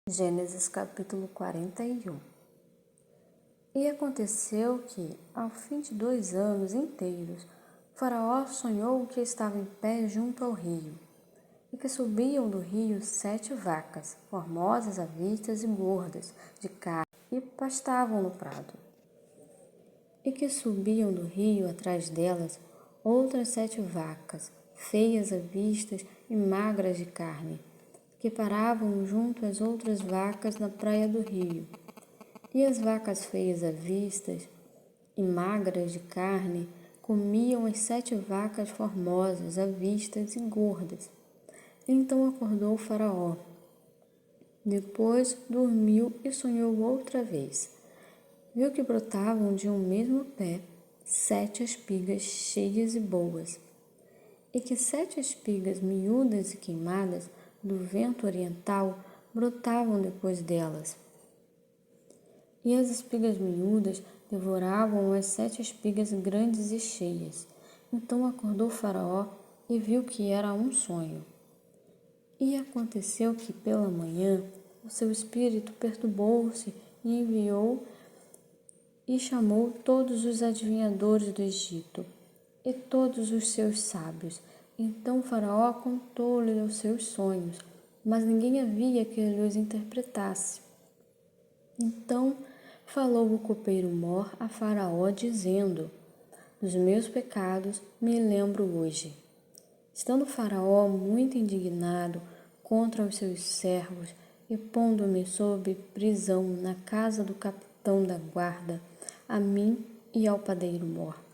Gênesis capítulo 41. E aconteceu que, ao fim de 2 anos inteiros, Faraó sonhou que estava em pé junto ao rio, e que subiam do rio 7 vacas, formosas à vista e gordas, de carne, e pastavam no prado. E que subiam do rio atrás delas outras 7 vacas, feias à vista e magras de carne, que paravam junto às outras vacas na praia do rio. E as vacas feias à vista e magras de carne comiam as 7 vacas formosas à vista e gordas. Então acordou o Faraó. Depois dormiu e sonhou outra vez. Viu que brotavam de um mesmo pé 7 espigas cheias e boas, e que 7 espigas miúdas e queimadas do vento oriental brotavam depois delas. E as espigas miúdas devoravam as 7 espigas grandes e cheias. Então acordou Faraó e viu que era um sonho. E aconteceu que pela manhã o seu espírito perturbou-se e enviou e chamou todos os adivinhadores do Egito e todos os seus sábios. Então Faraó contou-lhe os seus sonhos, mas ninguém havia que lhes interpretasse. Então falou o copeiro Mor a Faraó, dizendo: dos meus pecados me lembro hoje. Estando Faraó muito indignado contra os seus servos e pondo-me sob prisão na casa do capitão da guarda, a mim e ao padeiro Mor.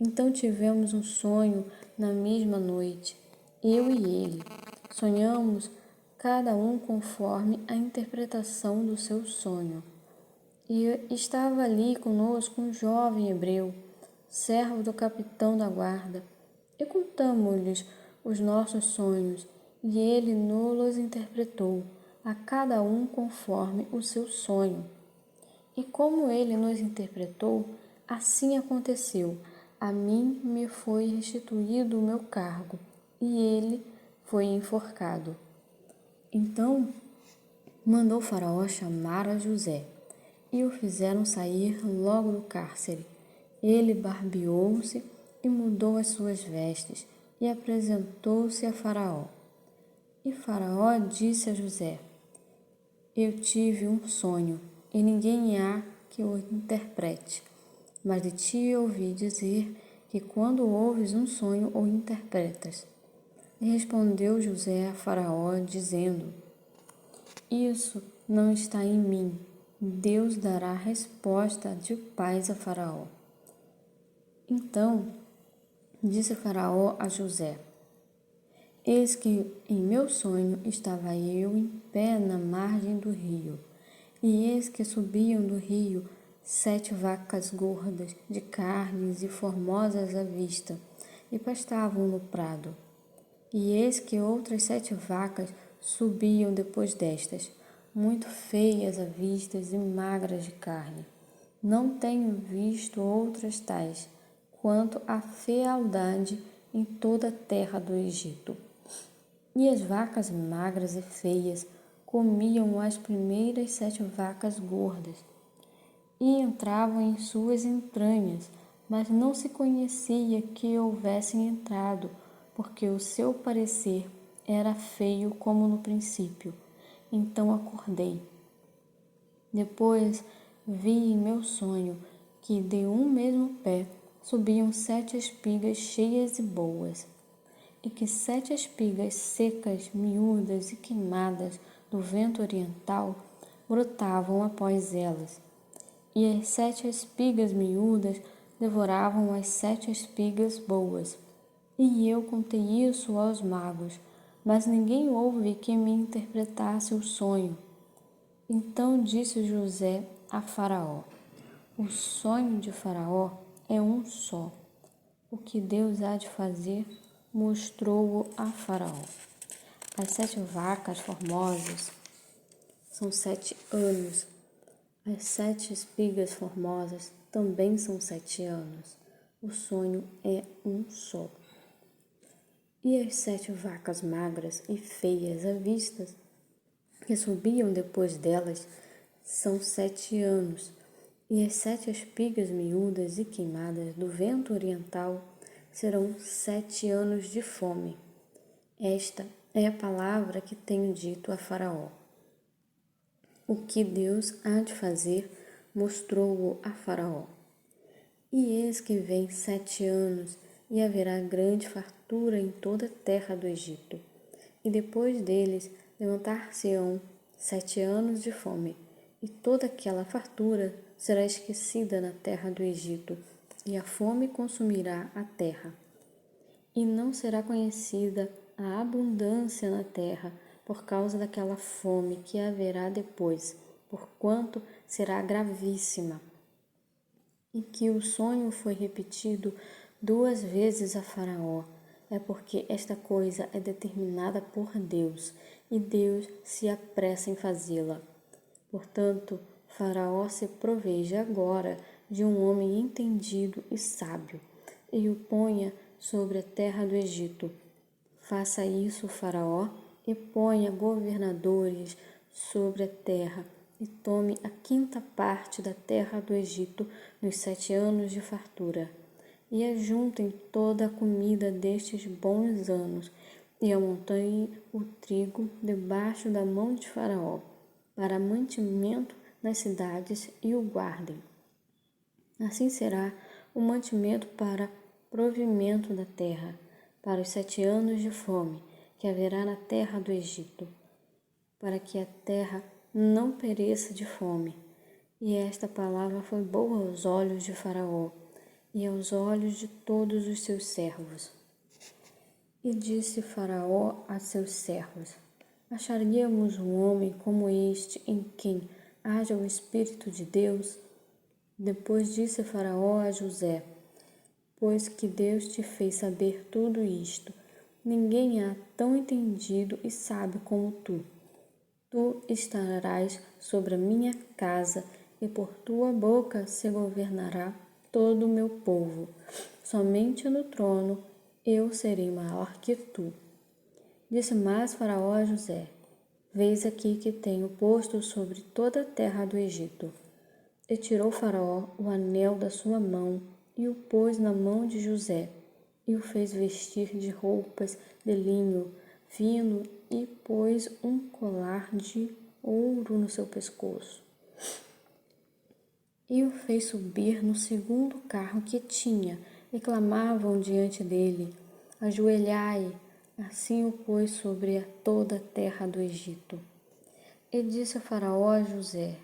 Então tivemos um sonho na mesma noite, eu e ele. Sonhamos cada um conforme a interpretação do seu sonho. E estava ali conosco um jovem hebreu, servo do capitão da guarda, e contamos-lhes os nossos sonhos, e ele nos interpretou, a cada um conforme o seu sonho. E como ele nos interpretou, assim aconteceu. A mim me foi restituído o meu cargo, e ele foi enforcado. Então mandou Faraó chamar a José, e o fizeram sair logo do cárcere. Ele barbeou-se e mudou as suas vestes, e apresentou-se a Faraó. E Faraó disse a José: eu tive um sonho, e ninguém há que o interprete. Mas de ti ouvi dizer que quando ouves um sonho o interpretas. E respondeu José a Faraó, dizendo: isso não está em mim. Deus dará resposta de paz a Faraó. Então disse Faraó a José: eis que em meu sonho estava eu em pé na margem do rio, e eis que subiam do rio 7 vacas gordas, de carnes e formosas à vista, e pastavam no prado. E eis que outras 7 vacas subiam depois destas, muito feias à vista e magras de carne. Não tenho visto outras tais, quanto a fealdade em toda a terra do Egito. E as vacas magras e feias comiam as primeiras 7 vacas gordas, e entravam em suas entranhas, mas não se conhecia que houvessem entrado, porque o seu parecer era feio como no princípio. Então acordei. Depois vi em meu sonho que de um mesmo pé subiam 7 espigas cheias e boas, e que 7 espigas secas, miúdas e queimadas do vento oriental brotavam após elas. E as 7 espigas miúdas devoravam as 7 espigas boas. E eu contei isso aos magos, mas ninguém houve que me interpretasse o sonho. Então disse José a Faraó: o sonho de Faraó é um só. O que Deus há de fazer, mostrou-o a Faraó. As 7 vacas formosas são 7 anos. As 7 espigas formosas também são 7 anos. O sonho é um só. E as 7 vacas magras e feias à vista que subiam depois delas são 7 anos, e as 7 espigas miúdas e queimadas do vento oriental serão 7 anos de fome. Esta é a palavra que tenho dito a Faraó. O que Deus há de fazer, mostrou-o a Faraó. E eis que vem 7 anos, e haverá grande fartura em toda a terra do Egito. E depois deles levantar-se-ão 7 anos de fome, e toda aquela fartura será esquecida na terra do Egito, e a fome consumirá a terra. E não será conhecida a abundância na terra por causa daquela fome que haverá depois, porquanto será gravíssima. E que o sonho foi repetido 2 vezes a Faraó, é porque esta coisa é determinada por Deus, e Deus se apressa em fazê-la. Portanto, Faraó se proveja agora de um homem entendido e sábio, e o ponha sobre a terra do Egito. Faça isso, Faraó, e ponha governadores sobre a terra, e tome a 5ª parte da terra do Egito nos 7 anos de fartura. E ajuntem toda a comida destes bons anos, e amontoem o trigo debaixo da mão de Faraó, para mantimento nas cidades, e o guardem. Assim será o mantimento para provimento da terra, para os 7 anos de fome que haverá na terra do Egito, para que a terra não pereça de fome. E esta palavra foi boa aos olhos de Faraó e aos olhos de todos os seus servos. E disse Faraó a seus servos: Acharíamos um homem como este em quem haja o Espírito de Deus? Depois disse Faraó a José: Pois que Deus te fez saber tudo isto, ninguém há tão entendido e sábio como tu. Tu estarás sobre a minha casa, e por tua boca se governará todo o meu povo. Somente no trono eu serei maior que tu. Disse mais Faraó a José: Veis aqui que tenho posto sobre toda a terra do Egito. E tirou Faraó o anel da sua mão, e o pôs na mão de José, e o fez vestir de roupas de linho fino, e pôs um colar de ouro no seu pescoço. E o fez subir no 2º carro que tinha, e clamavam diante dele: Ajoelhai! Assim o pôs sobre toda a terra do Egito. E disse a Faraó a José: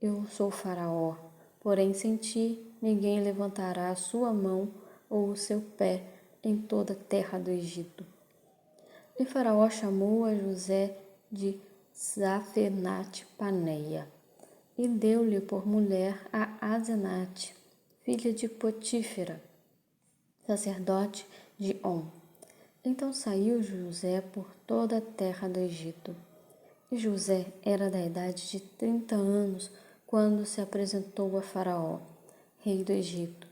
Eu sou Faraó, porém sem ti ninguém levantará a sua mão ou o seu pé em toda a terra do Egito. E Faraó chamou a José de Zafenate-Paneia, e deu-lhe por mulher a Asenate, filha de Potífera, sacerdote de On. Então saiu José por toda a terra do Egito. E José era da idade de 30 anos quando se apresentou a Faraó, rei do Egito.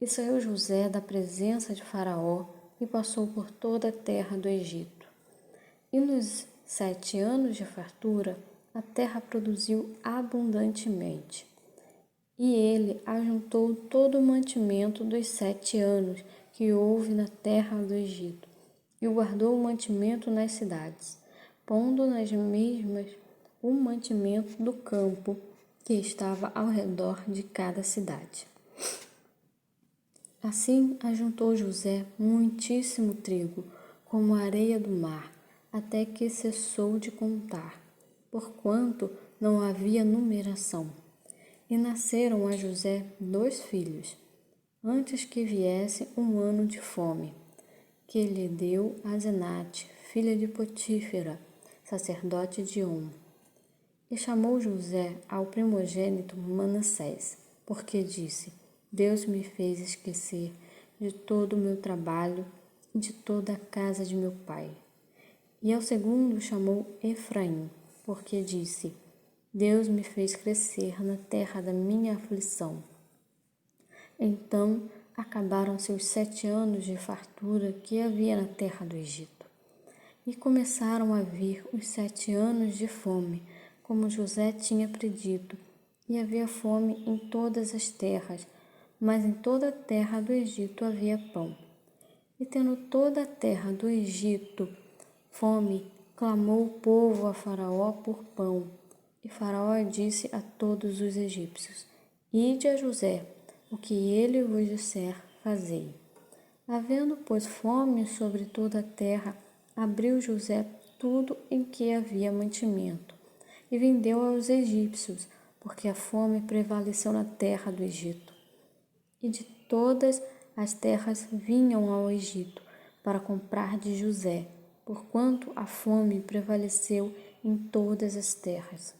E saiu José da presença de Faraó e passou por toda a terra do Egito. E nos 7 anos de fartura, a terra produziu abundantemente. E ele ajuntou todo o mantimento dos 7 anos que houve na terra do Egito, e guardou o mantimento nas cidades, pondo nas mesmas o mantimento do campo que estava ao redor de cada cidade. Assim ajuntou José muitíssimo trigo, como a areia do mar, até que cessou de contar, porquanto não havia numeração. E nasceram a José 2 filhos, antes que viesse um ano de fome, que lhe deu Asenate, filha de Potífera, sacerdote de On. E chamou José ao primogênito Manassés, porque disse: Deus me fez esquecer de todo o meu trabalho e de toda a casa de meu pai. E ao segundo chamou Efraim, porque disse: Deus me fez crescer na terra da minha aflição. Então acabaram-se os 7 anos de fartura que havia na terra do Egito. E começaram a vir os 7 anos de fome, como José tinha predito, e havia fome em todas as terras, mas em toda a terra do Egito havia pão. E tendo toda a terra do Egito fome, clamou o povo a Faraó por pão. E Faraó disse a todos os egípcios: Ide a José, o que ele vos disser, fazei. Havendo, pois, fome sobre toda a terra, abriu José tudo em que havia mantimento, e vendeu aos egípcios, porque a fome prevaleceu na terra do Egito. E de todas as terras vinham ao Egito para comprar de José, porquanto a fome prevaleceu em todas as terras.